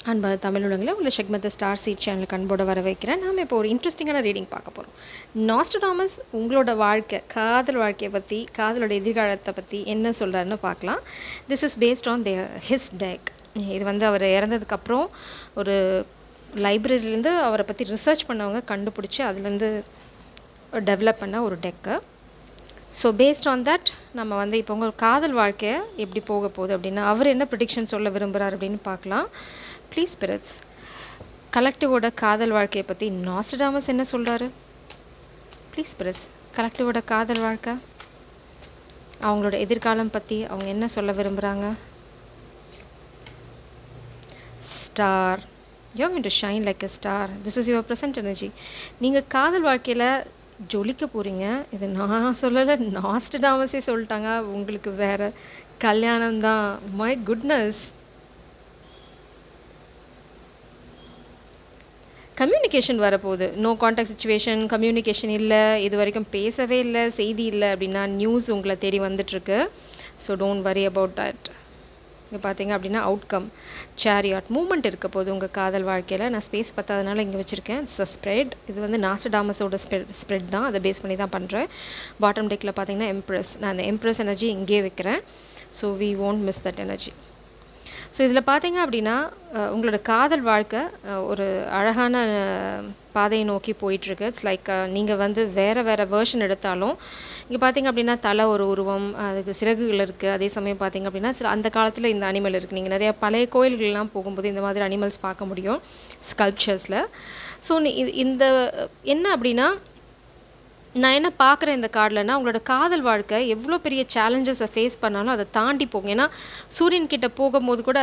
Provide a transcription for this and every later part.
அன்பான தமிழ் உலகில் உங்களை செக்மெண்ட் ஸ்டார் சீட் சேனலுக்கு அன்போடு வர வைக்கிறேன். நாம் இப்போ ஒரு இன்ட்ரெஸ்டிங்கான ரீடிங் பார்க்க போகிறோம். நாஸ்ட்ரடாமஸ் உங்களோட வாழ்க்கை, காதல் வாழ்க்கையை பற்றி, காதலோட எதிர்காலத்தை பற்றி என்ன சொல்கிறாருன்னு பார்க்கலாம். This is based on his tech. இது வந்து அவர் இறந்ததுக்கப்புறம் ஒரு லைப்ரரியிலேருந்து அவரை பற்றி ரிசர்ச் பண்ணவங்க கண்டுபிடிச்சி அதுலேருந்து டெவலப் பண்ண ஒரு deck. So based on that நம்ம வந்து இப்போ உங்கள் காதல் வாழ்க்கையை எப்படி போக போகுது அப்படின்னா அவர் என்ன ப்ரிடிக்ஷன் சொல்ல விரும்புகிறார் அப்படின்னு பார்க்கலாம். ப்ளீஸ் ஸ்பிரிட்ஸ், கலெக்டிவோட காதல் வாழ்க்கையை பற்றி நாஸ்ட்ரடாமஸ் என்ன சொல்கிறாரு? ப்ளீஸ் ஸ்பிரிட்ஸ், கலெக்டிவோட காதல் வாழ்க்கை, அவங்களோட எதிர்காலம் பற்றி அவங்க என்ன சொல்ல விரும்புகிறாங்க? Star, you're going to shine like a star. This is your present energy. நீங்கள் காதல் வாழ்க்கையில் ஜொலிக்க போகிறீங்க. இது நான் சொல்லலை, நாஸ்ட்ரடாமஸே சொல்லிட்டாங்க. உங்களுக்கு வேறு கல்யாணம் தான். My goodness. கம்யூனிகேஷன் வரப்போகுது. நோ கான்டாக்ட் சுச்சுவேஷன், கம்யூனிகேஷன் இல்லை, இது வரைக்கும் பேசவே இல்லை, செய்தி இல்லை அப்படின்னா நியூஸ் உங்களை தேடி வந்துட்டுருக்கு. So don't worry about that. இங்கே பார்த்தீங்க அப்படின்னா அவுட்கம் சேரியாட் மூமெண்ட் இருக்க போது உங்கள் காதல் வாழ்க்கையில். நான் ஸ்பேஸ் பத்தாதனால இங்கே வச்சுருக்கேன். It's a spread. இது வந்து நாஸ்ட்ரடாமஸோட ஸ்ப்ரெட் தான், அதை பேஸ் பண்ணி தான் பண்ணுறேன். பாட்டம் டெக்கில் பார்த்தீங்கன்னா எம்ப்ரஸ். நான் அந்த எம்ப்ரஸ் எனர்ஜி இங்கே வைக்கிறேன். So we won't miss that energy. So இதில் பார்த்தீங்க அப்படின்னா உங்களோட காதல் வாழ்க்கை ஒரு அழகான பாதையை நோக்கி போயிட்டுருக்கு. இட்ஸ் லைக் நீங்கள் வந்து வேறு வேர்ஷன் எடுத்தாலும் இங்கே பார்த்தீங்க அப்படின்னா தலை ஒரு உருவம், அதுக்கு சிறகுகள் இருக்குது. அதே சமயம் பார்த்தீங்க அப்படின்னா அந்த காலத்தில் இந்த அனிமல் இருக்குது. நீங்கள் நிறையா பழைய கோயில்கள்லாம் போகும்போது இந்த மாதிரி அனிமல்ஸ் பார்க்க முடியும் ஸ்கல்ப்சர்ஸில். ஸோ இந்த என்ன அப்படின்னா நான் என்ன பார்க்குறேன் இந்த கார்டில்னா, உங்களோட காதல் வாழ்க்கை எவ்வளோ பெரிய சேலஞ்சஸை ஃபேஸ் பண்ணாலும் அதை தாண்டி போகும். ஏன்னா சூரியன்கிட்ட போகும்போது கூட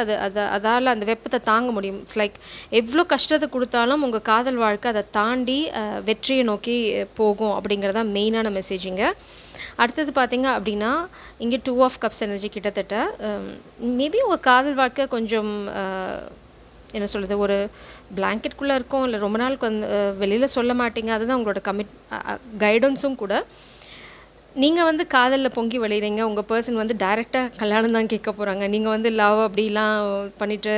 அதால் அந்த வெப்பத்தை தாங்க முடியும். இட்ஸ் லைக் எவ்வளோ கஷ்டத்தை கொடுத்தாலும் உங்கள் காதல் வாழ்க்கை அதை தாண்டி வெற்றியை நோக்கி போகும் அப்படிங்கிறதான் மெயினான மெசேஜிங்க. அடுத்தது பார்த்தீங்க அப்படின்னா இங்கே 2 ஆஃப் கப்ஸ் எனர்ஜி. கிட்டத்தட்ட மேபி உங்கள் காதல் வாழ்க்கை கொஞ்சம் என்ன சொல்கிறது, ஒரு பிளாங்கெட்குள்ளே இருக்கும், இல்லை ரொம்ப நாளுக்கு வந்து வெளியில் சொல்ல மாட்டீங்க. அதுதான் உங்களோட கைடன்ஸும் கூட. நீங்கள் வந்து காதலில் பொங்கி விளையிறீங்க, உங்கள் பர்சன் வந்து டைரெக்டாக கல்யாணம் தான் கேட்க போகிறாங்க. நீங்கள் வந்து லவ் அப்படிலாம் பண்ணிவிட்டு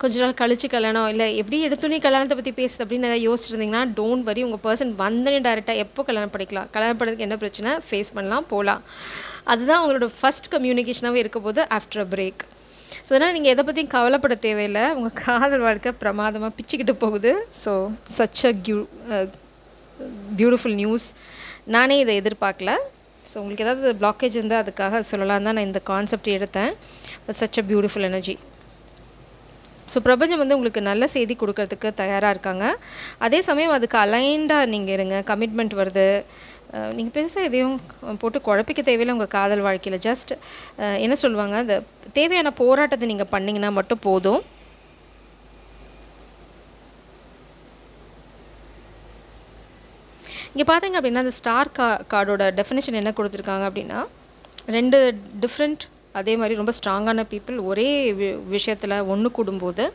கொஞ்ச நாள் கழித்து கல்யாணம், இல்லை எப்படி எடுத்தோன்னே கல்யாணத்தை பற்றி பேசுது அப்படின்னு எதாவது யோசிச்சுட்டு இருந்தீங்கன்னா டோன்ட் வரி. உங்கள் பர்சன் வந்தோடனே டைரெக்டாக எப்போ கல்யாணம் பண்ணிக்கலாம், கல்யாணம் பண்ணுறதுக்கு என்ன பிரச்சனை, ஃபேஸ் பண்ணலாம், போகலாம். அதுதான் உங்களோட ஃபஸ்ட் கம்யூனிகேஷனாகவே இருக்க போது ஆஃப்டர் அ பிரேக். ஸோ அதனால் நீங்கள் எதை பற்றியும் கவலைப்பட தேவையில்லை. உங்கள் காதல் வாழ்க்கை பிரமாதமாக பிச்சுக்கிட்டு போகுது. So such a beautiful news. நானே இதை எதிர்பார்க்கல. ஸோ உங்களுக்கு ஏதாவது பிளாக்கேஜ் இருந்தால் அதுக்காக சொல்லலாம் தான் நான் இந்த கான்செப்ட் எடுத்தேன். But such a beautiful energy. So பிரபஞ்சம் வந்து உங்களுக்கு நல்ல செய்தி கொடுக்கறதுக்கு தயாராக இருக்காங்க. அதே சமயம் அதுக்கு அலைண்டாக நீங்கள் இருங்க. கமிட்மெண்ட் வருது. நீங்கள் பெருசாக எதையும் போட்டு குழப்பிக்க தேவையில்லை உங்கள் காதல் வாழ்க்கையில். ஜஸ்ட் என்ன சொல்லுவாங்க, அந்த தேவையான போராட்டத்தை நீங்கள் பண்ணிங்கன்னா மட்டும் போதும். இங்கே பார்த்தீங்க அப்படின்னா அந்த ஸ்டார் கார்டோட டெஃபினேஷன் என்ன கொடுத்துருக்காங்க அப்படின்னா, 2 டிஃப்ரெண்ட் அதே மாதிரி ரொம்ப ஸ்ட்ராங்கான பீப்புள் ஒரே விஷயத்தில் ஒன்று கூடும்போது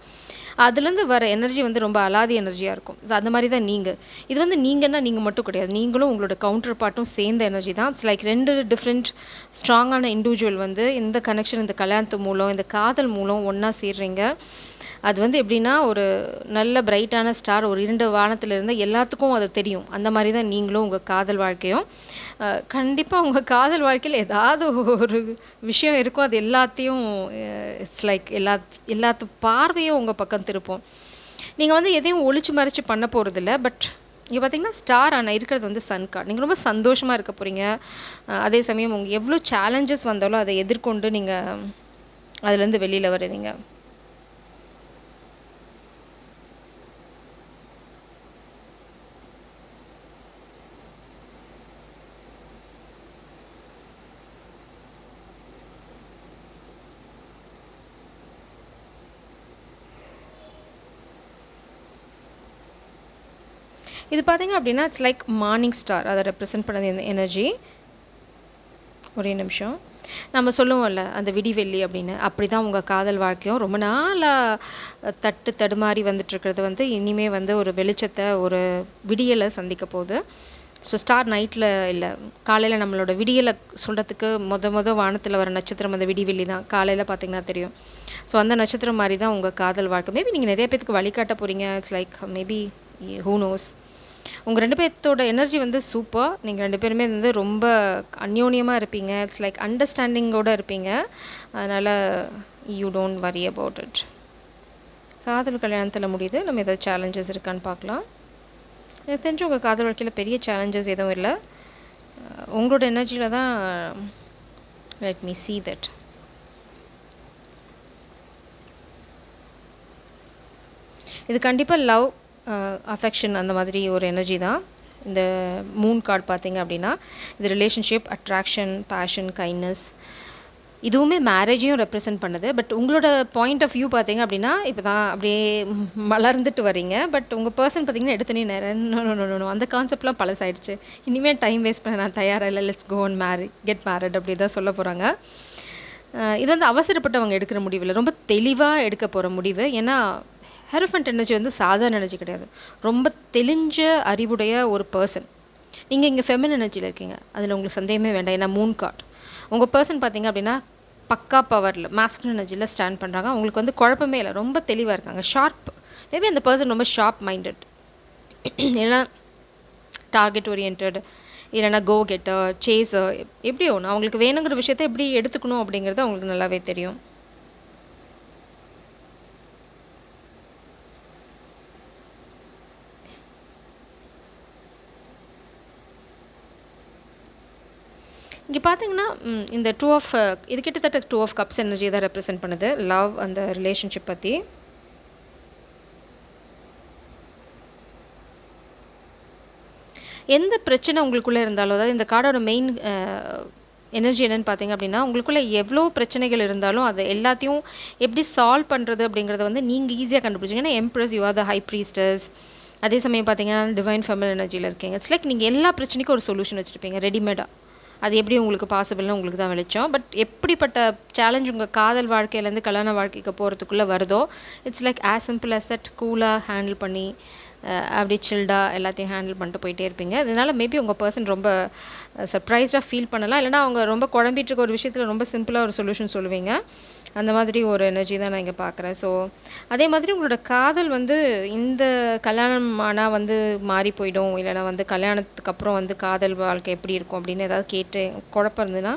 அதுலேருந்து வர எனர்ஜி வந்து ரொம்ப அலாதி எனர்ஜியாக இருக்கும். அந்த மாதிரி தான் நீங்கள். இது வந்து நீங்கன்னா நீங்கள் மட்டும் கிடையாது, நீங்களும் உங்களோட கவுண்டர் பார்ட்டும் சேர்ந்த எனர்ஜி தான். இட்ஸ் லைக் 2 டிஃப்ரெண்ட் ஸ்ட்ராங்கான இண்டிவிஜுவல் வந்து இந்த கனெக்ஷன், இந்த கல்யாணத்து மூலம், இந்த காதல் மூலம் ஒன்றா சேர்றீங்க. அது வந்து எப்படின்னா ஒரு நல்ல பிரைட்டான ஸ்டார் ஒரு 2 வானத்தில் இருந்தால் எல்லாத்துக்கும் அது தெரியும். அந்த மாதிரி தான் நீங்களும் உங்கள் காதல் வாழ்க்கையும். கண்டிப்பாக உங்கள் காதல் வாழ்க்கையில் ஏதாவது ஒரு விஷயம் இருக்கும். அது எல்லாத்தையும் இட்ஸ் லைக் எல்லாத்து பார்வையும் உங்கள் பக்கம் திருப்போம். நீங்கள் வந்து எதையும் ஒளிச்சு மறைச்சு பண்ண போகிறதில்ல. பட் இங்கே பார்த்தீங்கன்னா ஸ்டார் ஆனால் இருக்கிறது வந்து சன் கார்டு. நீங்கள் ரொம்ப சந்தோஷமாக இருக்க போகிறீங்க. அதே சமயம் உங்கள் எவ்வளோ சேலஞ்சஸ் வந்தாலும் அதை எதிர்கொண்டு நீங்கள் அதுலேருந்து வெளியில் வருவீங்க. இது பார்த்தீங்க அப்படின்னா இட்ஸ் லைக் மார்னிங் ஸ்டார். அதை ரெப்ரசென்ட் பண்ணது இந்த எனர்ஜி. ஒரே நிமிஷம். நம்ம சொல்லுவோம்ல அந்த விடிவெள்ளி அப்படின்னு, அப்படி தான் உங்கள் காதல் வாழ்க்கையும் ரொம்ப நாளாக தடுமாறி வந்துட்டுருக்கிறது வந்து இனிமேல் வந்து ஒரு வெளிச்சத்தை, ஒரு விடியலை சந்திக்க போகுது. ஸோ ஸ்டார் நைட்டில் இல்லை, காலையில் நம்மளோட விடியலை சொல்கிறதுக்கு வானத்தில் வர நட்சத்திரம் அந்த விடிவெள்ளி தான். காலையில் பார்த்திங்கன்னா தெரியும். ஸோ அந்த நட்சத்திரம் மாதிரி தான் உங்கள் காதல் வாழ்க்கை. மேபி நீங்கள் நிறைய பேருக்கு வழிகாட்ட போகிறீங்க. It's like maybe who knows. உங்கள் 2 பேர்த்தோட எனர்ஜி வந்து சூப்பர். நீங்கள் 2 பேருமே வந்து ரொம்ப அந்யோன்யமாக இருப்பீங்க. இட்ஸ் லைக் அண்டர்ஸ்டாண்டிங்கோடு இருப்பீங்க. அதனால் you don't worry about it. காதல் கல்யாணத்தில் முடியுது. நம்ம ஏதாவது சேலஞ்சஸ் இருக்கான்னு பார்க்கலாம். எனக்கு தெரிஞ்சு உங்கள் காதல் வாழ்க்கையில் பெரிய சேலஞ்சஸ் எதுவும் இல்லை. உங்களோட எனர்ஜியில் தான். Let me see that. இது கண்டிப்பாக லவ், அஃபெக்ஷன் அந்த மாதிரி ஒரு எனர்ஜி தான். இந்த மூன் கார்டு பார்த்தீங்க அப்படின்னா இது ரிலேஷன்ஷிப், அட்ராக்ஷன், பேஷன், கைண்ட்னஸ், இதுவுமே மேரேஜையும் ரெப்ரசென்ட் பண்ணுது. பட் உங்களோட பாயிண்ட் ஆஃப் வியூ பார்த்தீங்க அப்படின்னா இப்போ தான் அப்படியே மலர்ந்துட்டு வரீங்க. பட் உங்கள் பர்சன் பார்த்தீங்கன்னா எடுத்தனே நேரம் நோ அந்த கான்செப்ட்லாம் பழசாயிடுச்சு, இனிமேல் டைம் வேஸ்ட் பண்ண நான் தயாராக இல்லை, let's go and get married அப்படி தான் சொல்ல போகிறாங்க. இது வந்து அவசரப்பட்டவங்க எடுக்கிற முடிவு இல்லை, ரொம்ப தெளிவாக எடுக்க போகிற முடிவு. ஏன்னா ஹெரோஃபண்ட் எனர்ஜி வந்து சாதாரண எனர்ஜி கிடையாது, ரொம்ப தெளிஞ்ச அறிவுடைய ஒரு பர்சன். நீங்கள் இங்கே ஃபெமின் எனர்ஜியில் இருக்கீங்க, அதில் உங்களுக்கு சந்தேகமே வேண்டாம். ஏன்னா மூன் கார்டு உங்கள் பர்சன் பார்த்தீங்க அப்படின்னா பக்கா பவரில் மாஸ்குலின் எனர்ஜியில் ஸ்டாண்ட் பண்ணுறாங்க. அவங்களுக்கு வந்து குழப்பமே இல்லை, ரொம்ப தெளிவாக இருக்காங்க, ஷார்ப். மேபி அந்த பர்சன் ரொம்ப ஷார்ப் மைண்டட், இல்லைனா டார்கெட் ஓரியன்ட், இல்லைனா கோ கெட்டர், சேஸர், எப்படி ஒன்று அவங்களுக்கு வேணுங்கிற விஷயத்த எப்படி எடுத்துக்கணும் அப்படிங்கிறது அவங்களுக்கு நல்லாவே தெரியும். இங்கே பார்த்தீங்கன்னா இந்த இது கிட்டத்தட்ட 2 ஆஃப் கப்ஸ் எனர்ஜி தான் ரெப்ரசென்ட் பண்ணுது, லவ் அந்த ரிலேஷன்ஷிப் பற்றி. எந்த பிரச்சனை உங்களுக்குள்ளே இருந்தாலும், அதாவது இந்த கார்டோட மெயின் எனர்ஜி என்னென்னு பார்த்தீங்க அப்படின்னா உங்களுக்குள்ளே எவ்வளோ பிரச்சனைகள் இருந்தாலும் அதை எல்லாத்தையும் எப்படி சால்வ் பண்ணுறது அப்படிங்கிறத வந்து நீங்கள் ஈஸியாக கண்டுபிடிச்சிங்க. ஏன்னா empress, you are the high priestess. அதே சமயம் பார்த்தீங்கன்னா டிவைன் ஃபெமினல் எனர்ஜியில் இருக்கீங்க. இட்ஸ் லைக் நீங்கள் எல்லா பிரச்சனைக்கும் ஒரு சொல்யூஷன் வச்சுருப்பீங்க ரெடிமேடாக. அது எப்படி உங்களுக்கு பாசிபிள்னு உங்களுக்கு தான் வெளிச்சம். பட் எப்படிப்பட்ட சேலஞ்ச் உங்கள் காதல் வாழ்க்கையிலேருந்து கல்யாண வாழ்க்கைக்கு போகிறதுக்குள்ளே வருதோ, it's like as simple as that, கூலாக ஹேண்டில் பண்ணி அப்படி சில்டாக எல்லாத்தையும் ஹேண்டில் பண்ணிட்டு போயிட்டே இருப்பீங்க. அதனால் மேபி உங்கள் பர்சன் ரொம்ப சர்ப்ரைஸ்டாக ஃபீல் பண்ணலாம், இல்லைனா அவங்க ரொம்ப குழம்பிட்டு இருக்க ஒரு விஷயத்தில் ரொம்ப சிம்பிளாக ஒரு சொல்யூஷன் சொல்லுவீங்க. அந்த மாதிரி ஒரு எனர்ஜி தான் நான் இங்கே பார்க்குறேன். ஸோ அதே மாதிரி உங்களோட காதல் வந்து இந்த கல்யாணம் ஆனால் வந்து மாறி போயிடும், இல்லைனா வந்து கல்யாணத்துக்கு அப்புறம் வந்து காதல் வாழ்க்கை எப்படி இருக்கும் அப்படின்னு ஏதாவது கேட்டு குழப்பம் இருந்ததுன்னா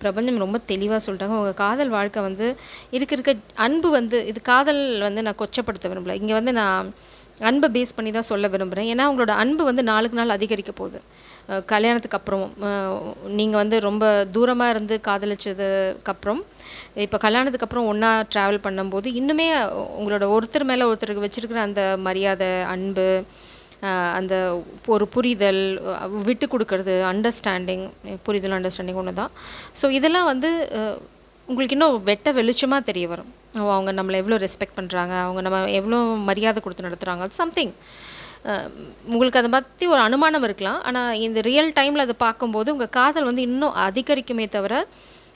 பிரபஞ்சம் ரொம்ப தெளிவாக சொல்லிட்டாங்க. உங்கள் காதல் வாழ்க்கை வந்து இருக்க அன்பு வந்து இது காதல் வந்து நான் கொச்சப்படுத்த விரும்பலை. இங்கே வந்து நான் அன்பை பேஸ் பண்ணி தான் சொல்ல விரும்புகிறேன். ஏன்னா உங்களோட அன்பு வந்து நாளுக்கு நாள் அதிகரிக்க போகுது. கல்யாணத்துக்கு அப்புறம் நீங்கள் வந்து ரொம்ப தூரமாக இருந்து காதலிச்சதுக்கப்புறம் இப்போ கல்யாணத்துக்கு அப்புறம் ஒன்றா ட்ராவல் பண்ணும்போது இன்னுமே உங்களோட ஒருத்தர் மேலே ஒருத்தருக்கு வச்சுருக்கிற அந்த மரியாதை, அன்பு, அந்த ஒரு புரிதல், விட்டு கொடுக்கறது, அண்டர்ஸ்டாண்டிங், புரிதல் அண்டர்ஸ்டாண்டிங் ஒன்று தான். ஸோ இதெல்லாம் வந்து உங்களுக்கு இன்னும் வெட்ட வெளிச்சமாக தெரிய வரும். அவங்க நம்மளை எவ்வளோ ரெஸ்பெக்ட் பண்ணுறாங்க, அவங்க நம்ம எவ்வளோ மரியாதை கொடுத்து நடத்துகிறாங்க, சம்திங் உங்களுக்கு அதை பற்றி ஒரு அனுமானம் இருக்கலாம். ஆனால் இந்த ரியல் டைமில் அதை பார்க்கும்போது உங்கள் காதல் வந்து இன்னும் அதிகரிக்குமே தவிர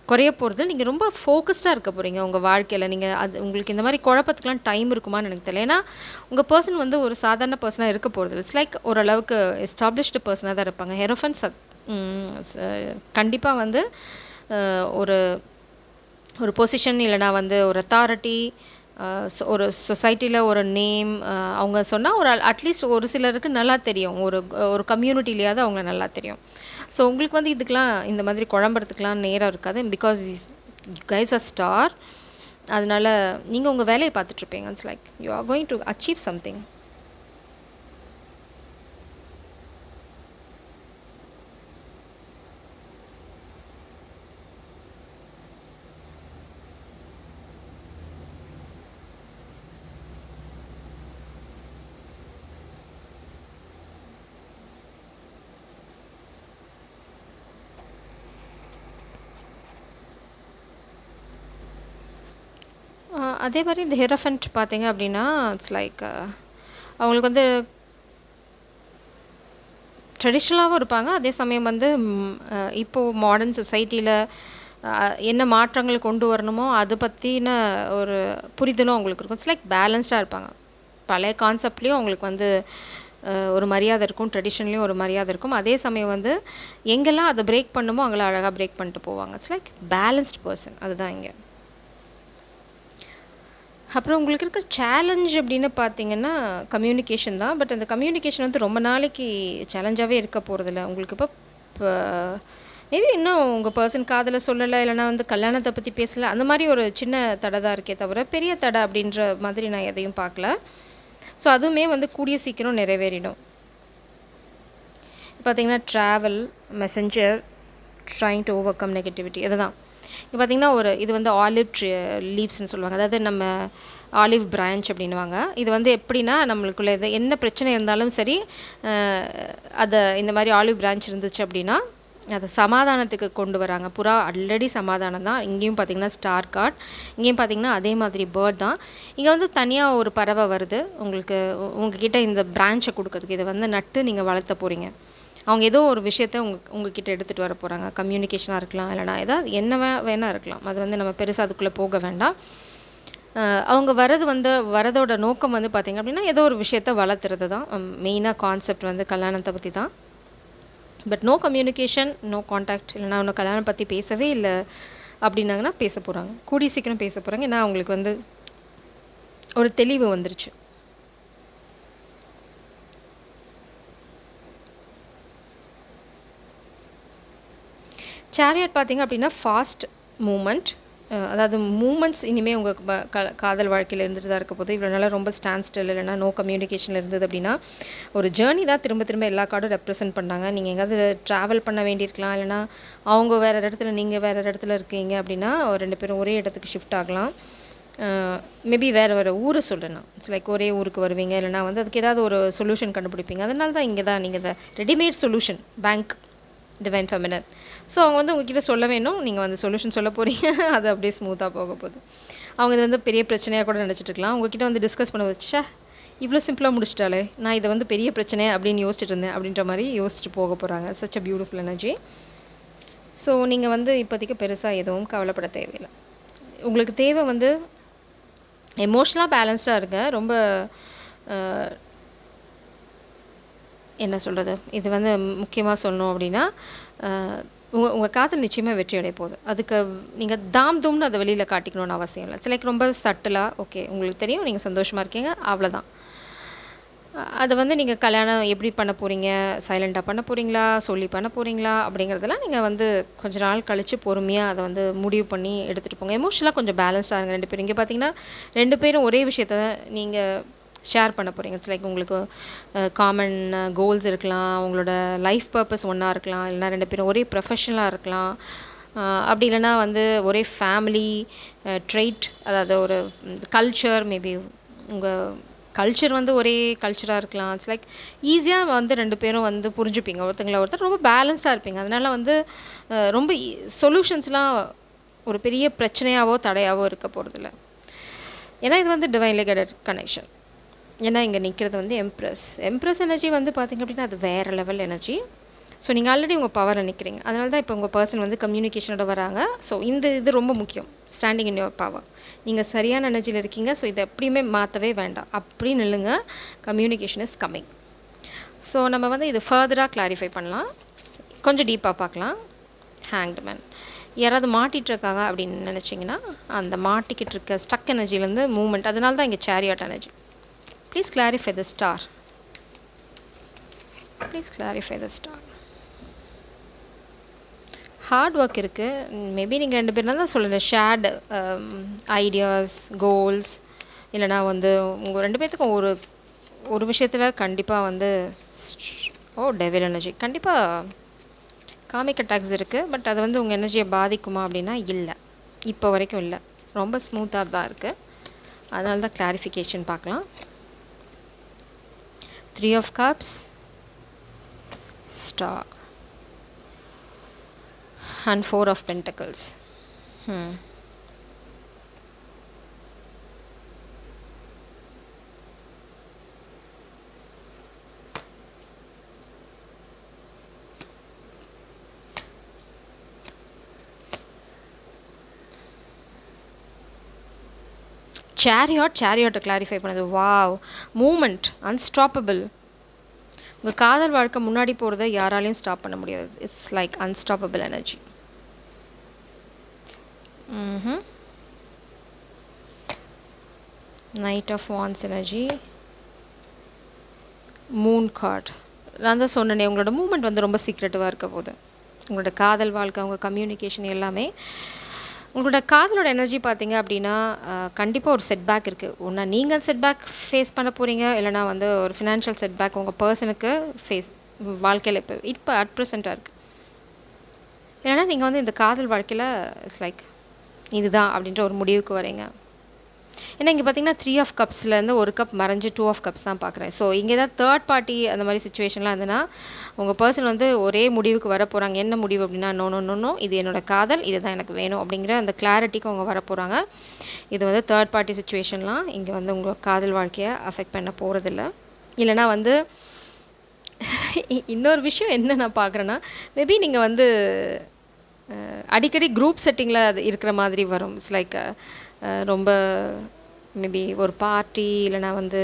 குறைய போகிறது. நீங்கள் ரொம்ப ஃபோக்கஸ்டாக இருக்க போகிறீங்க உங்கள் வாழ்க்கையில். நீங்கள் அது உங்களுக்கு இந்த மாதிரி குழப்பத்துக்குலாம் டைம் இருக்குமான்னு எனக்கு தெரியல. ஏன்னா உங்கள் பர்சன் வந்து ஒரு சாதாரண பர்சனாக இருக்க போகிறது. இட்ஸ் லைக் ஓரளவுக்கு எஸ்டாப்ளிஷ்டு பர்சனாக தான் இருப்பாங்க. ஹெரோஃபன்ஸ் கண்டிப்பாக வந்து ஒரு ஒரு பொசிஷன், இல்லைனா வந்து ஒரு அத்தாரிட்டி, ஒரு சொசைட்டியில் ஒரு நேம் அவங்க சொன்னால் ஒரு அட்லீஸ்ட் ஒரு சிலருக்கு நல்லா தெரியும், ஒரு கம்யூனிட்டிலையாவது அவங்கள நல்லா தெரியும். ஸோ உங்களுக்கு வந்து இதுக்கெலாம் இந்த மாதிரி குழம்புறதுக்கெலாம் நேரம் இருக்காது. Because you guys are star. அதனால் நீங்கள் உங்கள் வேலையை பார்த்துட்ருப்பீங்க. It's like you are going to achieve something. அதே மாதிரி இந்த ஹெரோஃபண்ட் பார்த்தீங்க அப்படின்னா இட்ஸ் லைக் அவங்களுக்கு வந்து ட்ரெடிஷ்னலாகவும் இருப்பாங்க. அதே சமயம் வந்து இப்போது மாடர்ன் சொசைட்டியில் என்ன மாற்றங்கள் கொண்டு வரணுமோ அதை பற்றின ஒரு புரிதலும் அவங்களுக்கு இருக்கும். இட்ஸ் லைக் பேலன்ஸ்டாக இருப்பாங்க. பழைய கான்செப்ட்லேயும் அவங்களுக்கு வந்து ஒரு மரியாதை இருக்கும், ட்ரெடிஷன்லேயும் ஒரு மரியாதை இருக்கும். அதே சமயம் வந்து எங்கெல்லாம் அதை பிரேக் பண்ணுமோ அங்கெல்லாம் அழகாக பிரேக் பண்ணிட்டு போவாங்க. It's like balanced person. அதுதான் இங்கே. அப்புறம் உங்களுக்கு இருக்கிற சேலஞ்ச் அப்படின்னு பார்த்தீங்கன்னா கம்யூனிகேஷன் தான். பட் அந்த கம்யூனிகேஷன் வந்து ரொம்ப நாளைக்கு சேலஞ்சாகவே இருக்க போகிறதில்ல. உங்களுக்கு இப்போ மேபி இன்னும் உங்கள் பர்சன் காதலை சொல்லலை, இல்லைனா வந்து கல்யாணத்தை பற்றி பேசலை, அந்த மாதிரி ஒரு சின்ன தடை தான் இருக்கே தவிர பெரிய தடை அப்படின்ற மாதிரி நான் எதையும் பார்க்கல. ஸோ அதுவுமே வந்து கூடிய சீக்கிரம் நிறைவேறிடும். பார்த்திங்கன்னா travel, messenger, trying to over come negativity, இதுதான். இப்போ பார்த்திங்கன்னா இது வந்து ஆலிவ் லீவ்ஸ்ன்னு சொல்லுவாங்க. அதாவது நம்ம ஆலிவ் பிரான்ச் அப்படின்வாங்க. இது வந்து எப்படின்னா நம்மளுக்குள்ள இது என்ன பிரச்சனை இருந்தாலும் சரி, அதை இந்த மாதிரி ஆலிவ் பிரான்ச் இருந்துச்சு அப்படின்னா அதை சமாதானத்துக்கு கொண்டு வராங்க. புறா ஆல்ரெடி சமாதானம் தான். இங்கேயும் பார்த்திங்கன்னா ஸ்டார் கார்ட், இங்கேயும் பார்த்திங்கன்னா அதே மாதிரி பேர்ட் தான். இங்கே வந்து தனியாக ஒரு பறவை வருது உங்களுக்கு, உங்ககிட்ட இந்த பிரான்ச்சை கொடுக்கறதுக்கு. இதை வந்து நட்டு நீங்கள் வளர்த்த போகிறீங்க. அவங்க ஏதோ ஒரு விஷயத்த உங்ககிட்ட எடுத்துகிட்டு வர போகிறாங்க. கம்யூனிகேஷனாக இருக்கலாம், இல்லைனா ஏதாவது என்ன வேணால் இருக்கலாம். அது வந்து நம்ம பெருசாக அதுக்குள்ளே போக வேண்டாம். அவங்க வரதோட நோக்கம் வந்து பார்த்திங்க அப்படின்னா ஏதோ ஒரு விஷயத்த வளர்த்துறது தான். மெயினாக கான்செப்ட் வந்து கல்யாணத்தை பற்றி தான். But no communication, no contact, இல்லைனா ஒன்று கல்யாணம் பற்றி பேசவே இல்லை அப்படின்னாங்கன்னா பேச போகிறாங்க. கூடிய சீக்கிரம் பேச போகிறாங்க. ஏன்னா அவங்களுக்கு வந்து ஒரு தெளிவு வந்துருச்சு. சேரியட் பார்த்திங்க அப்படின்னா ஃபாஸ்ட் மூமெண்ட், அதாவது மூமெண்ட்ஸ் இனிமேல் உங்கள் காதல் வாழ்க்கையில் இருந்துட்டு தான் இருக்க போது. இவ்வளோ நாளாக ரொம்ப ஸ்டாண்ட் ஸ்டில், இல்லைனா நோ கம்யூனிகேஷனில் இருந்தது அப்படின்னா ஒரு ஜேர்னி தான். திரும்ப திரும்ப எல்லா கார்டும் ரெப்ரசென்ட் பண்ணாங்க. நீங்கள் எங்கேயாவது ட்ராவல் பண்ண வேண்டியிருக்கலாம், இல்லைனா அவங்க வேறு இடத்துல நீங்கள் வேறு இடத்துல இருக்கீங்க அப்படின்னா ரெண்டு பேரும் ஒரே இடத்துக்கு ஷிஃப்ட் ஆகலாம். மேபி வேறு ஊரை சொல்லணும். இட்ஸ் லைக் ஒரே ஊருக்கு வருவீங்க, இல்லைனா வந்து அதுக்கு ஏதாவது ஒரு சொல்யூஷன் கண்டுபிடிப்பீங்க. அதனால தான் இங்கே தான் நீங்கள் readymade solution bank divine feminine. So அவங்க வந்து உங்ககிட்ட சொல்ல வேணும், நீங்கள் வந்து சொல்யூஷன் சொல்ல போகிறீங்க. அது அப்படியே ஸ்மூத்தாக போக போகுது. அவங்க இது வந்து பெரிய பிரச்சனையாக கூட நினச்சிட்ருக்கலாம். உங்ககிட்ட வந்து டிஸ்கஸ் பண்ண வச்சா இவ்வளோ சிம்பிளாக முடிச்சிட்டாலே, நான் இதை வந்து பெரிய பிரச்சனை அப்படின்னு யோசிச்சுட்டு இருந்தேன் அப்படின்ற மாதிரி யோசிச்சுட்டு போக போகிறாங்க. Such a beautiful energy. So நீங்கள் வந்து இப்போதைக்கு பெருசாக எதுவும் கவலைப்பட தேவையில்லை. உங்களுக்கு தேவை வந்து எமோஷ்னலாக பேலன்ஸ்டாக இருங்க. ரொம்ப என்ன சொல்கிறது, இது வந்து முக்கியமாக சொல்லணும் அப்படின்னா உங்கள் காதல் நிச்சயமாக வெற்றி அடைய போகுது. அதுக்கு நீங்கள் தூம்னு அதை வெளியில் காட்டிக்கணும்னு அவசியம் இல்லை. லைக் ரொம்ப சட்டிலாக ஓகே உங்களுக்கு தெரியும் நீங்கள் சந்தோஷமாக இருக்கீங்க, அவ்வளோதான். அதை வந்து நீங்கள் கல்யாணம் எப்படி பண்ண போகிறீங்க, சைலண்ட்டாக பண்ண போகிறீங்களா, சொல்லி பண்ண போகிறீங்களா அப்படிங்கிறதெல்லாம் நீங்கள் வந்து கொஞ்சம் நாள் கழித்து பொறுமையாக அதை வந்து முடிவு பண்ணி எடுத்துகிட்டு போங்க. எமோஷனலாக கொஞ்சம் பேலன்ஸ்டாக இருங்க ரெண்டு பேரும். இங்கே பார்த்தீங்கன்னா ரெண்டு பேரும் ஒரே விஷயத்த நீங்கள் ஷேர் பண்ண போகிறீங்க. இட்ஸ் லைக் உங்களுக்கு காமன் கோல்ஸ் இருக்கலாம், உங்களோட லைஃப் பர்பஸ் ஒன்றா இருக்கலாம், இல்லைனா ரெண்டு பேரும் ஒரே ப்ரொஃபஷனலாக இருக்கலாம், அப்படி இல்லைனா வந்து ஒரே ஃபேமிலி ட்ரெயிட், அதாவது ஒரு கல்ச்சர், மேபி உங்கள் கல்ச்சர் வந்து ஒரே கல்ச்சராக இருக்கலாம். இட்ஸ் லைக் ஈஸியாக வந்து ரெண்டு பேரும் வந்து புரிஞ்சுப்பீங்க ஒருத்தங்கள ஒருத்தர், ரொம்ப பேலன்ஸ்டாக இருப்பீங்க. அதனால் வந்து ரொம்ப சொல்யூஷன்ஸ்லாம் ஒரு பெரிய பிரச்சனையாவோ தடையாவோ இருக்க போகிறதில்ல. ஏன்னா இது வந்து டிவைன்லி கைடட் கனெக்ஷன். ஏன்னா இங்கே நிற்கிறது வந்து எம்ப்ரஸ் எனர்ஜி வந்து பார்த்திங்க அப்படின்னா அது வேறு லெவல் எனர்ஜி. ஸோ நீங்கள் ஆல்ரெடி உங்கள் பவரில் நிற்கிறீங்க. அதனால தான் இப்போ உங்கள் பர்சன் வந்து கம்யூனிகேஷனோட வராங்க. ஸோ இது ரொம்ப முக்கியம், ஸ்டாண்டிங் இன் யுவர் பவர். நீங்கள் சரியான எனர்ஜியில் இருக்கீங்க. ஸோ இதை எப்படியுமே மாற்றவே வேண்டாம், அப்படி நில்லுங்க. Communication is coming. ஸோ நம்ம வந்து இது ஃபர்தராக கிளாரிஃபை பண்ணலாம், கொஞ்சம் டீப்பாக பார்க்கலாம். ஹேங்க்டு மேன், யாராவது மாட்டிகிட்ருக்காங்க அப்படின்னு நினச்சிங்கன்னா அந்த மாட்டிக்கிட்டு இருக்க ஸ்டக் எனர்ஜிலேருந்து மூமெண்ட், அதனால தான் இங்கே சேரியாட் energy. Please clarify the star. Please clarify the star. Hard work இருக்குது. மேபி நீங்கள் ரெண்டு பேரும் தான் சொல்லுங்கள், ஷேர்டு ஐடியாஸ், கோல்ஸ், இல்லைனா வந்து உங்கள் ரெண்டு பேர்த்துக்கும் ஒரு விஷயத்தில் கண்டிப்பாக வந்து டெவில் எனர்ஜி கண்டிப்பாக காமிக் அட்டாக்ஸ் இருக்குது. பட் அது வந்து உங்கள் எனர்ஜியை பாதிக்குமா அப்படின்னா இல்லை, இப்போ வரைக்கும் இல்லை, ரொம்ப ஸ்மூத்தாக தான் இருக்குது. அதனால தான் கிளாரிஃபிகேஷன் பார்க்கலாம். 3 of Cups, Star, and 4 of Pentacles. சேரியாட்டை கிளாரிஃபை பண்ணது. Wow, moment, unstoppable. உங்கள் காதல் வாழ்க்கை முன்னாடி போகிறத யாராலையும் ஸ்டாப் பண்ண முடியாது. It's like unstoppable energy. Knight of wands energy, moon card. நான் தான் சொன்னேனே, உங்களோட மூமெண்ட் வந்து ரொம்ப சீக்ரெட்டிவாக இருக்க போகுது. உங்களோட காதல் வாழ்க்கை, உங்கள் கம்யூனிகேஷன் எல்லாமே. உங்களோட காதலோட எனர்ஜி பார்த்தீங்க அப்படின்னா கண்டிப்பாக ஒரு செட்பேக் இருக்குது. ஒன்றா நீங்கள் செட்பேக் ஃபேஸ் பண்ண போகிறீங்க, இல்லைனா வந்து ஒரு ஃபினான்ஷியல் செட்பேக் உங்கள் பர்சனுக்கு வாழ்க்கையில் இப்போ அட் ப்ரெசண்ட்டாக இருக்குது. இல்லைனா நீங்கள் வந்து இந்த காதல் வாழ்க்கையில் இட்ஸ் லைக் இதுதான் அப்படின்ற ஒரு முடிவுக்கு வரீங்க. ஏன்னா இங்கே பார்த்தீங்கன்னா 3 ஆஃப் கப்ஸ்லேருந்து ஒரு கப் மறைஞ்சு 2 ஆஃப் கப்ஸ் தான் பார்க்குறேன். ஸோ இங்கே ஏதாவது தேர்ட் பார்ட்டி அந்த மாதிரி சுச்சுவேஷன்லாம் இருந்ததுன்னா உங்கள் பர்சன் வந்து ஒரே முடிவுக்கு வர போகிறாங்க. என்ன முடிவு அப்படின்னா, நோ நோ நோ நோ, இது என்னோடய காதல், இது தான் எனக்கு வேணும் அப்படிங்கிற அந்த கிளாரிட்டிக்கு அவங்க வர போகிறாங்க. இது வந்து தேர்ட் பார்ட்டி சுச்சுவேஷன்லாம் இங்கே வந்து உங்கள் காதல் வாழ்க்கையை அஃபெக்ட் பண்ண போகிறதில்ல. இல்லைனா வந்து இன்னொரு விஷயம் என்ன நான் பார்க்குறேன்னா, மேபி நீங்கள் வந்து அடிக்கடி குரூப் செட்டிங்கில் அது இருக்கிற மாதிரி வரும். இட்ஸ் லைக் ரொம்ப மேபி ஒரு பார்ட்டி, இல்லைனா வந்து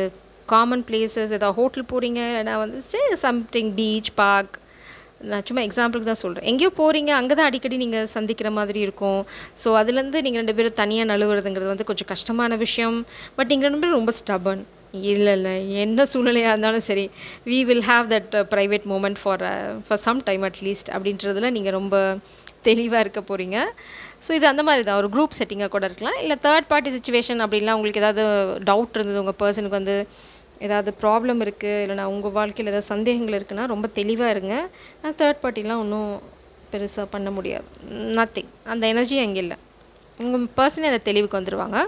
காமன் பிளேசஸ், ஏதாவது ஹோட்டல் போகிறீங்க, இல்லைனா வந்து சம்திங் பீச், பார்க். நான் சும்மா எக்ஸாம்பிளுக்கு தான் சொல்கிறேன். எங்கேயோ போகிறீங்க, அங்கே தான் அடிக்கடி நீங்கள் சந்திக்கிற மாதிரி இருக்கும். ஸோ அதுலேருந்து நீங்கள் 2 பேரும் தனியாக நழுவுறதுங்கிறது வந்து கொஞ்சம் கஷ்டமான விஷயம். பட் நீங்கள் 2 பேரும் ரொம்ப ஸ்டபன். இல்லை இல்லை, என்ன சூழ்நிலையாக இருந்தாலும் சரி, we will have that private moment for some time at least அப்படின்றதுல நீங்கள் ரொம்ப தெளிவாக இருக்க போகிறீங்க. ஸோ இது அந்த மாதிரி தான் ஒரு குரூப் செட்டிங்காக கூட இருக்கலாம். இல்லை தேர்ட் பார்ட்டி சுச்சுவேஷன் அப்படின்லாம் உங்களுக்கு ஏதாவது டவுட் இருந்தது, உங்கள் பர்சனுக்கு வந்து ஏதாவது ப்ராப்ளம் இருக்குது, இல்லைனா உங்கள் வாழ்க்கையில் ஏதாவது சந்தேகங்கள் இருக்குன்னா ரொம்ப தெளிவாக இருங்க. தேர்ட் பார்ட்டிலாம் ஒன்றும் பெருசாக பண்ண முடியாது, நத்திங். அந்த எனர்ஜி அங்கே இல்லை. உங்கள் பர்சனே அந்த தெளிவுக்கு வந்துடுவாங்க.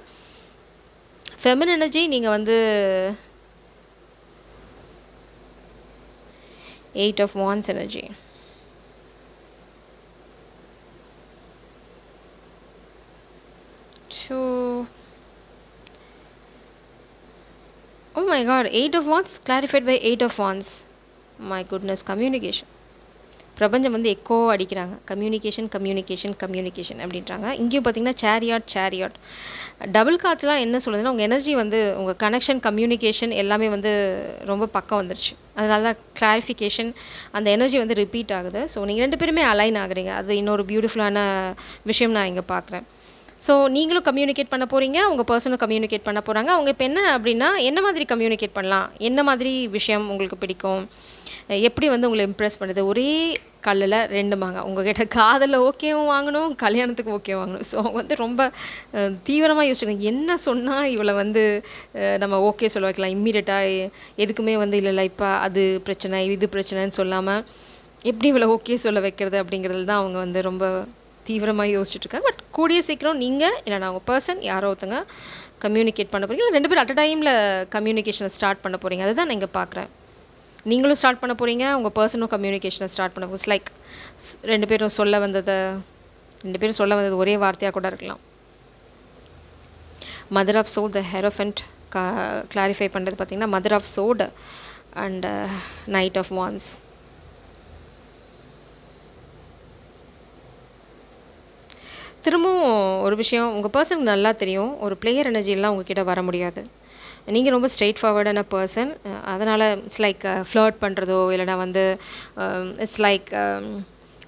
ஃபெமின் எனர்ஜி நீங்கள் வந்து 8 of wands energy. So oh my god, 8 of wands clarified by 8 of wands. My goodness, communication. பிரபஞ்சம் வந்து எக்கோ அடிக்கிறாங்க. கம்யூனிகேஷன் கம்யூனிகேஷன் கம்யூனிகேஷன் அப்படின்றாங்க. இங்கேயும் பார்த்தீங்கன்னா சேரியாட். டபுள் கார்ட்ஸ்லாம் என்ன சொல்லுதுன்னா, உங்கள் எனர்ஜி வந்து உங்கள் கனெக்ஷன், கம்யூனிகேஷன் எல்லாமே வந்து ரொம்ப பக்கம் வந்துருச்சு. அதனால தான் கிளாரிஃபிகேஷன், அந்த எனர்ஜி வந்து ரிப்பீட் ஆகுது. ஸோ நீங்கள் 2 பேருமே அலைன் ஆகுறீங்க. அது இன்னொரு பியூட்டிஃபுல்லான விஷயம் நான் இங்கே பார்க்குறேன். ஸோ நீங்களும் கம்யூனிகேட் பண்ண போகிறீங்க, உங்கள் பர்சனும் கம்யூனிகேட் பண்ண போகிறாங்க. அவங்க இப்போ என்ன அப்படின்னா, என்ன மாதிரி கம்யூனிகேட் பண்ணலாம், என்ன மாதிரி விஷயம் உங்களுக்கு பிடிக்கும், எப்படி வந்து உங்களை இம்ப்ரெஸ் பண்ணுது. ஒரே கல்லில் 2 மாங்காய். உங்கள்கிட்ட காதலில் ஓகேவும் வாங்கணும், கல்யாணத்துக்கு ஓகே வாங்கணும். ஸோ அவங்க வந்து ரொம்ப தீவிரமாக யோசிச்சுருக்காங்க, என்ன சொன்னால் இவளை வந்து நம்ம ஓகே சொல்ல வைக்கலாம். இம்மீடியட்டாக எதுக்குமே வந்து இல்லை இப்போ அது பிரச்சனை, இது பிரச்சனைன்னு சொல்லாமல் எப்படி இவளை ஓகே சொல்ல வைக்கிறது அப்படிங்கிறது தான் அவங்க வந்து ரொம்ப தீவிரமாக யோசிச்சுட்ருக்காங்க. பட் கூடிய சீக்கிரம் நீங்கள் இல்லைனா உங்கள் பர்சன் யாரோ ஒருத்தங்க கம்யூனிகேட் பண்ண போகிறீங்க, இல்லை 2 பேரும் அட் அ டைமில் கம்யூனிகேஷனை ஸ்டார்ட் பண்ண போகிறீங்க. அதுதான் நான் இங்கே பார்க்குறேன். நீங்களும் ஸ்டார்ட் பண்ண போகிறீங்க, உங்கள் பர்சனும் கம்யூனிகேஷனை ஸ்டார்ட் பண்ண போகிறீங்க. லைக் 2 பேரும் சொல்ல வந்தது ஒரே வார்த்தையாக கூட இருக்கலாம். Mother of sword, the hierophant clarify பண்ணுறது பார்த்திங்கன்னா mother of sword and knight of wands. திரும்பவும் ஒரு விஷயம், உங்கள் பர்சனுக்கு நல்லா தெரியும், ஒரு பிளேயர் எனர்ஜிலாம் உங்ககிட்ட வர முடியாது. நீங்கள் ரொம்ப ஸ்ட்ரெயிட் ஃபார்வர்டான பர்சன். அதனால் இட்ஸ் லைக் ஃப்ளர்ட் பண்ணுறதோ, இல்லைனா வந்து இட்ஸ் லைக்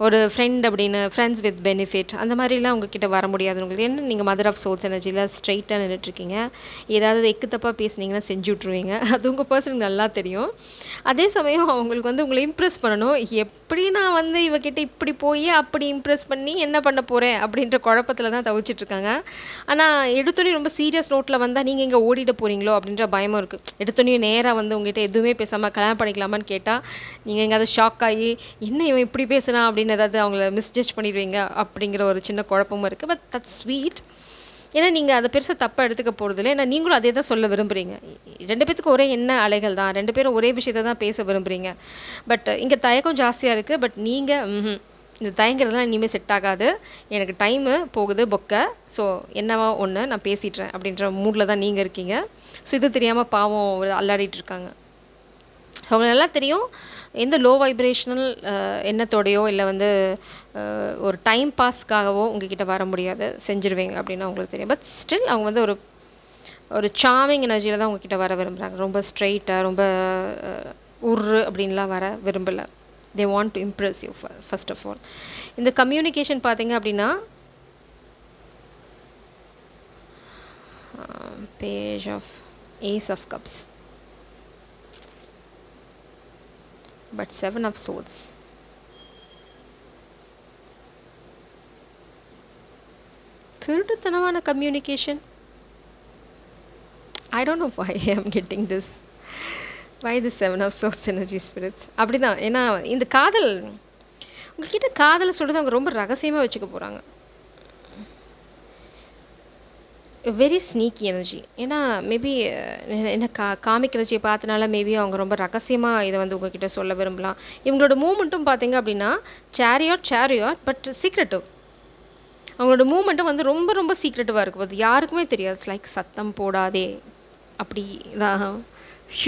ஒரு ஃப்ரெண்ட் அப்படின்னு, ஃப்ரெண்ட்ஸ் வித் பெனிஃபிட் அந்த மாதிரிலாம் உங்ககிட்ட வர முடியாது. உங்களுக்கு என்ன, நீங்கள் மதர் ஆஃப் சோல்ஸ் எனர்ஜியில் ஸ்ட்ரெயிட்டாக நின்றுட்டுருக்கீங்க. ஏதாவது எக்கு தப்பாக பேசுனீங்கன்னா செஞ்சு விட்ருவீங்க. அது உங்கள் பர்சனுக்கு நல்லா தெரியும். அதே சமயம் அவங்களுக்கு வந்து உங்களை இம்ப்ரெஸ் பண்ணணும். எப்படி நான் வந்து இவகிட்ட இப்படி போய் அப்படி இம்ப்ரெஸ் பண்ணி என்ன பண்ண போகிறேன் அப்படின்ற குழப்பத்தில் தான் தவிச்சிட்ருக்காங்க. ஆனால் எடுத்தோடனே ரொம்ப சீரியஸ் நோட்டில் வந்தால் நீங்கள் இங்கே ஓடிட போகிறீங்களோ அப்படின்ற பயமும் இருக்குது. எடுத்தோடனே நேராக வந்து உங்கள்கிட்ட எதுவுமே பேசாமல் கல்யாணம் பண்ணிக்கலாமான்னு கேட்டால் நீங்கள் எங்கேயாவது ஷாக் ஆகி என்ன இவன் இப்படி பேசுகிறான் அப்படின்னு ஏதாவது அவங்கள மிஸ்ஜட்ஜ் பண்ணிடுவீங்க அப்படிங்கிற ஒரு சின்ன குழப்பமும் இருக்குது. But that sweet. ஏன்னா நீங்கள் அதை பெருசாக தப்பாக எடுத்துக்க போகிறதில்ல. ஏன்னா நீங்களும் அதே தான் சொல்ல விரும்புகிறீங்க. 2 பேத்துக்கும் ஒரே என்ன அலைகள் தான், 2 பேரும் ஒரே விஷயத்தை தான் பேச விரும்புகிறீங்க. பட் இங்கே தயக்கம் ஜாஸ்தியாக இருக்குது. பட் நீங்கள் இந்த தயங்கிறதுலாம் இனிமேல் செட் ஆகாது, எனக்கு டைமு போகுது பொக்கை, ஸோ என்னவோ ஒன்று நான் பேசிட்டுறேன் அப்படின்ற மூடில் தான் நீங்கள் இருக்கீங்க. ஸோ இது தெரியாமல் பாவம் அல்லாடிட்டு இருக்காங்க. அவங்க நல்லா தெரியும், எந்த லோ வைப்ரேஷனல் எண்ணத்தோடையோ இல்லை வந்து ஒரு டைம் பாஸ்க்காகவோ உங்ககிட்ட வர முடியாது, செஞ்சுருவீங்க அப்படின்னு அவங்களுக்கு தெரியும். பட் ஸ்டில் அவங்க வந்து ஒரு சாமிங் எனர்ஜியில் தான் உங்ககிட்ட வர விரும்புகிறாங்க. ரொம்ப ஸ்ட்ரைட்டாக ரொம்ப உரு அப்படின்லாம் வர விரும்பலை. They want to impress you first of all. இந்த கம்யூனிகேஷன் பார்த்தீங்க அப்படின்னா page of Ace of Cups. But Seven of Swords. திருட்டுத்தனமான communication. I don't know why I'm getting this. Why the Seven of Swords energy spirits? அப்படிதான். ஏன்னா இந்த காதல் உங்ககிட்ட காதலை சொல்கிறது அவங்க ரொம்ப ரகசியமாக வச்சுக்க போகிறாங்க. Very sneaky energy. ஏன்னா மேபி என்ன காமிக் எனர்ஜியை பார்த்தனால மேபி அவங்க ரொம்ப ரகசியமாக இதை வந்து உங்ககிட்ட சொல்ல விரும்பலாம். இவங்களோட மூமெண்ட்டும் பார்த்தீங்க அப்படின்னா சேரியாட் பட் சீக்ரெட்டிவ். அவங்களோட மூமெண்ட்டும் வந்து ரொம்ப ரொம்ப சீக்ரெட்டிவாக இருக்கும். அது யாருக்குமே தெரியாது. லைக் சத்தம் போடாதே அப்படி தான்.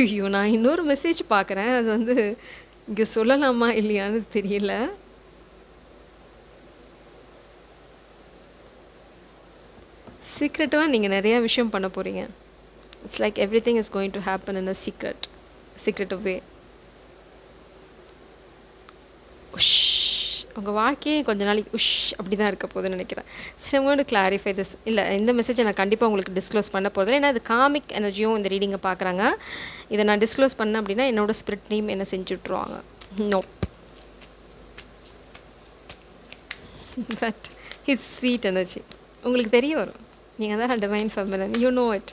ஐயோ, நான் இன்னொரு மெசேஜ் பார்க்குறேன். அது வந்து இங்கே சொல்லலாமா இல்லையான்னு தெரியல. சீக்ரெட்டாக நீங்கள் நிறையா விஷயம் பண்ண போகிறீங்க. It's like everything is going to happen in a secretive way. உஷ், உங்கள் வாழ்க்கையே கொஞ்ச நாளைக்கு உஷ் அப்படி தான் இருக்க போகுதுன்னு நினைக்கிறேன். சரி, I'm going to clarify this. இல்லை, இந்த மெசேஜை நான் கண்டிப்பாக உங்களுக்கு டிஸ்க்ளோஸ் பண்ண போகிறதில்ல. ஏன்னா அது காமிக் எனர்ஜியும் இந்த ரீடிங்கை பார்க்குறாங்க. இதை நான் டிஸ்க்ளோஸ் பண்ணேன் அப்படின்னா என்னோடய ஸ்பிரிட் டீம் என்ன செஞ்சுட்ருவாங்க. No, but it's sweet energy. உங்களுக்கு தெரிய வரும். நீங்கள் தான் divine feminine. You know it.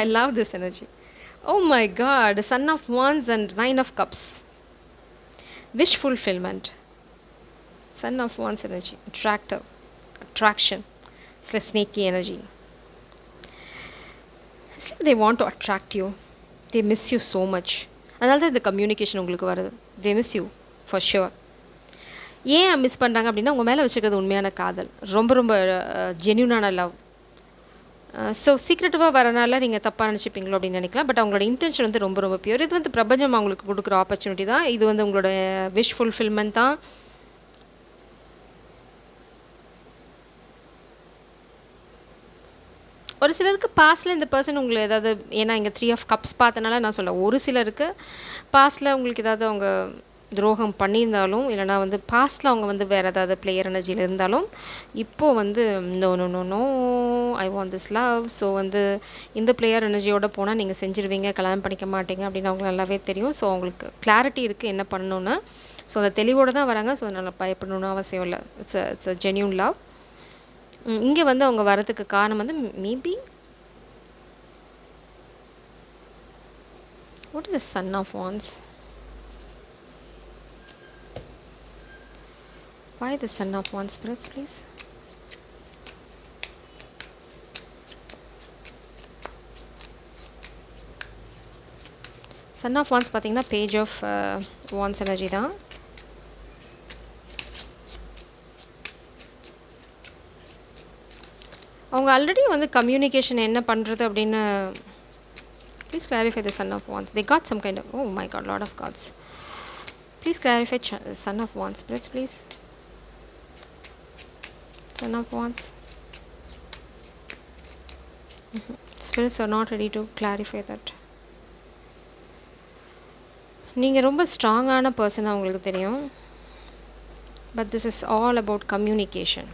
I love this energy. Oh my God, Son of Wands and Nine of Cups. Wish fulfillment. Son of Wands energy. Attraction. It's like sneaky energy. It's like they want to attract you. They miss you so much. அதனால தான் இந்த communication உங்களுக்கு வருது. They miss you for sure. ஏன் miss பண்ணுறாங்க அப்படின்னா உங்கள் மேலே வச்சுக்கிறது உண்மையான காதல், ரொம்ப ரொம்ப ஜென்யூனான லவ். ஸோ சீக்ரெட்டிவாக வரனால நீங்கள் தப்பாக நினச்சிப்பீங்களோ அப்படின்னு நினைக்கலாம். பட் அவங்களோட இன்டென்ஷன் வந்து ரொம்ப ரொம்ப பியூர். இது வந்து பிரபஞ்சம் அவங்களுக்கு கொடுக்குற ஆப்பர்ச்சுனிட்டி தான். இது வந்து உங்களோட விஷ் ஃபுல்ஃபில்மெண்ட் தான். ஒரு சிலருக்கு பாஸ்ட்டில் இந்த பர்சன் உங்களுக்கு ஏதாவது, ஏன்னா இங்கே 3 of Cups பார்த்தனால நான் சொல்ல, ஒரு சிலருக்கு பாஸ்ட்டில் உங்களுக்கு ஏதாவது அவங்க துரோகம் பண்ணியிருந்தாலும், இல்லைனா வந்து பாஸ்ட்டில் அவங்க வந்து வேறு ஏதாவது பிளேயர் எனர்ஜியில் இருந்தாலும், இப்போது வந்து no I want this love. So வந்து இந்த பிளேயர் எனர்ஜியோடு போனால் நீங்கள் செஞ்சுருவீங்க, கல்யாணம் பண்ணிக்க மாட்டீங்க அப்படின்னு அவங்களுக்கு நல்லாவே தெரியும். ஸோ அவங்களுக்கு கிளாரிட்டி இருக்குது என்ன பண்ணணுன்னு. ஸோ அந்த தெளிவோடு தான் வராங்க. ஸோ அதனால் பயப்படணுன்னு அவசியம் இல்லை. It's a genuine love. இங்கே வந்து அவங்க வரதுக்கு காரணம் வந்து maybe what is the son of wands? Why the Son of Wands spirits, please? Son of Wands பார்த்தீங்கன்னா பேஜ் ஆஃப் வாண்ட்ஸ் எனர்ஜி தான். அவங்க ஆல்ரெடி வந்து கம்யூனிகேஷன் என்ன பண்ணுறது அப்படின்னு. Please clarify the Son of Wands. They got some kind of, oh my God, Lord of Gods. Please clarify Son of Wands spirits, please. Son of Wands. Spirits are not ready to clarify that. நீங்கள் ரொம்ப ஸ்ட்ராங்கான person அவங்களுக்கு தெரியும். But this is all about communication.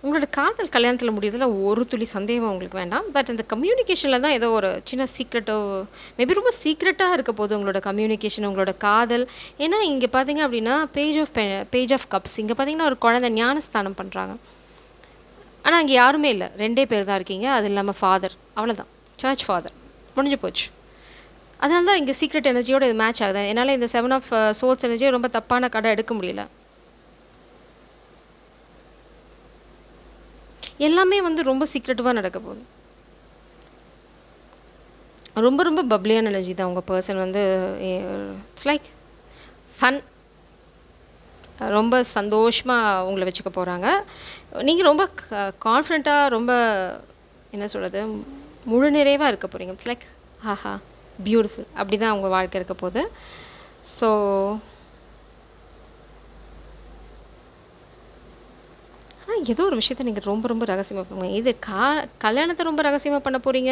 உங்களோட காதல் கல்யாணத்தில் முடியறதுல ஒரு துளி சந்தேகம் உங்களுக்கு வேண்டாம். பட் அந்த கம்யூனிகேஷனில் தான் ஏதோ ஒரு சின்ன சீக்ரெட்டோ, மேபி ரொம்ப சீக்ரெட்டாக இருக்க போது உங்களோட கம்யூனிகேஷன், உங்களோட காதல். ஏன்னா இங்கே பார்த்தீங்க அப்படின்னா பேஜ் ஆஃப் கப்ஸ். இங்கே பார்த்தீங்கன்னா ஒரு குழந்தை ஞானஸ்தானம் பண்ணுறாங்க. ஆனால் அங்கே யாருமே இல்லை, 2 பேர் தான் இருக்கீங்க. அது இல்லாமல் ஃபாதர், அவ்வளோதான், சர்ச் ஃபாதர், முடிஞ்சு போச்சு. அதனால தான் இங்கே சீக்ரெட் எனர்ஜியோட இது மேட்ச் ஆகுது. என்னால் இந்த 7 of Swords எனர்ஜியை ரொம்ப தப்பான கடை எடுக்க முடியல. எல்லாமே வந்து ரொம்ப சீக்ரெட்டிவாக நடக்க போகுது. ரொம்ப ரொம்ப பப்ளியான எனர்ஜி தான் உங்கள் பர்சன் வந்து. It's like fun. ரொம்ப சந்தோஷமாக உங்களை வச்சுக்க போகிறாங்க. நீங்கள் ரொம்ப கான்ஃபிடெண்ட்டாக, ரொம்ப என்ன சொல்கிறது, முழு நிறைவாக இருக்க போகிறீங்க. இட்ஸ் லைக் ஆஹா பியூட்டிஃபுல், அப்படி தான் உங்கள் வாழ்க்கை இருக்க போகுது. ஸோ ஏதோ ஒரு விஷயத்தை நீங்கள் ரொம்ப ரொம்ப ரகசியமாக பண்ணுவீங்க. இது கல்யாணத்தை ரொம்ப ரகசியமாக பண்ண போகிறீங்க,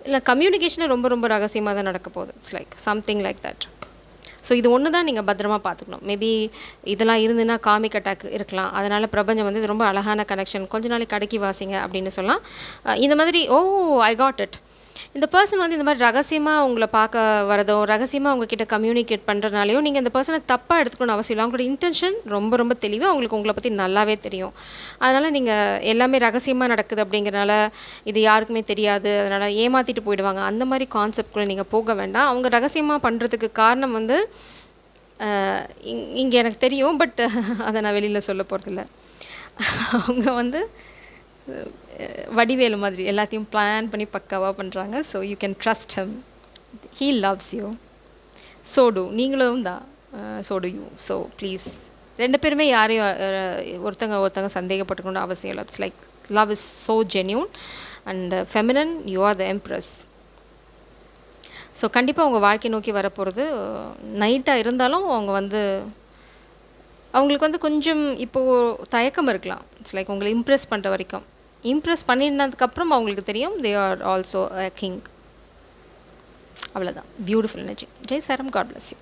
இல்லை கம்யூனிகேஷனை ரொம்ப ரொம்ப ரகசியமாக தான் நடக்க போகுது. It's like something like that. So இது ஒன்று தான் நீங்கள் பத்திரமா பார்த்துக்கணும். மேபி இதெல்லாம் இருந்துன்னா காமிக் அட்டாக் இருக்கலாம். அதனால் பிரபஞ்சம் வந்து இது ரொம்ப அழகான கனெக்ஷன், கொஞ்ச நாளைக்கு அடக்கி வாசிங்க அப்படின்னு சொல்லலாம். இந்த மாதிரி ஐ காட் இட். இந்த பர்சன் வந்து இந்த மாதிரி ரகசியமாக உங்களை பார்க்க வரதோ, ரகசியமாக உங்ககிட்ட கம்யூனிகேட் பண்ணுறதுனாலையோ நீங்கள் இந்த பர்சனை தப்பாக எடுத்துக்கணும்னு அவசியம் இல்லை. அவங்களோட இன்டென்ஷன் ரொம்ப ரொம்ப தெளிவாக அவங்களுக்கு உங்களை பற்றி நல்லாவே தெரியும். அதனால் நீங்கள் எல்லாமே ரகசியமாக நடக்குது அப்படிங்கிறனால இது யாருக்குமே தெரியாது, அதனால் ஏமாற்றிட்டு போயிடுவாங்க, அந்த மாதிரி கான்செப்ட்குள்ளே நீங்கள் போக வேண்டாம். அவங்க ரகசியமாக பண்ணுறதுக்கு காரணம் வந்து இங்கே எனக்கு தெரியும், பட் அதை நான் வெளியில் சொல்ல போகிறதில்ல. அவங்க வந்து வடிவேலு மாதிரி எல்லாத்தையும் பிளான் பண்ணி பக்காவாக பண்ணுறாங்க. So you can trust him, he loves you, so do நீங்களும் தான், so do you. So please ரெண்டு பேருமே யாரையும் ஒருத்தங்க சந்தேகப்பட்டுக்கணும்னு அவசியம் இல்லை. It's like love is so genuine and feminine, you are the empress. So கண்டிப்பாக உங்கள் வாழ்க்கை நோக்கி வரப்போகிறது நைட்டாக இருந்தாலும் அவங்க வந்து அவங்களுக்கு வந்து கொஞ்சம் இப்போது தயக்கம் இருக்கலாம். இட்ஸ் லைக் உங்களை இம்ப்ரெஸ் பண்ணுற வரைக்கும். இம்ப்ரெஸ் பண்ணினதுக்கப்புறம் அவங்களுக்கு தெரியும் they are also a king. அவ்வளோதான். Beautiful energy. ஜெய் சாரம். God bless you.